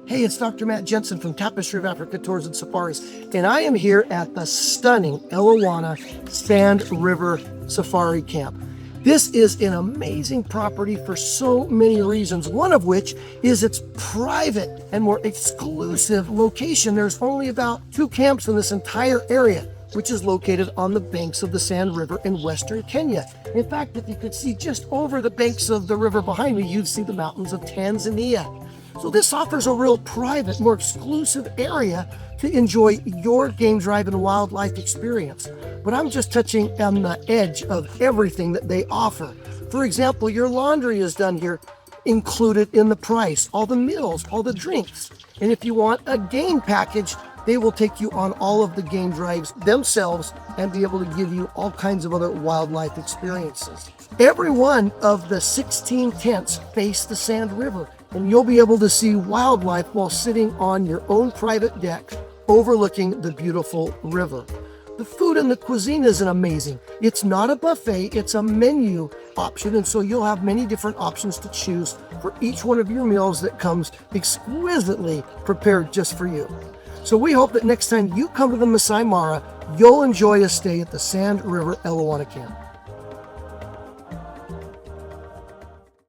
Hey, it's Dr. Matt Jensen from Tapestry of Africa Tours and Safaris, and I am here at the stunning Elewana Sand River Safari Camp. This is an amazing property for so many reasons, one of which is its private and more exclusive location. There's only about 2 camps in this entire area, which is located on the banks of the Sand River in western Kenya. In fact, if you could see just over the banks of the river behind me, you'd see the mountains of Tanzania. So this offers a real private, more exclusive area to enjoy your game drive and wildlife experience. But I'm just touching on the edge of everything that they offer. For example, your laundry is done here, included in the price, all the meals, all the drinks. And if you want a game package, they will take you on all of the game drives themselves and be able to give you all kinds of other wildlife experiences. Every one of the 16 tents face the Sand River, and you'll be able to see wildlife while sitting on your own private deck overlooking the beautiful river. The food and the cuisine is amazing. It's not a buffet, it's a menu option, and so you'll have many different options to choose for each one of your meals that comes exquisitely prepared just for you. So we hope that next time you come to the Masai Mara, you'll enjoy a stay at the Sand River Elewana Camp.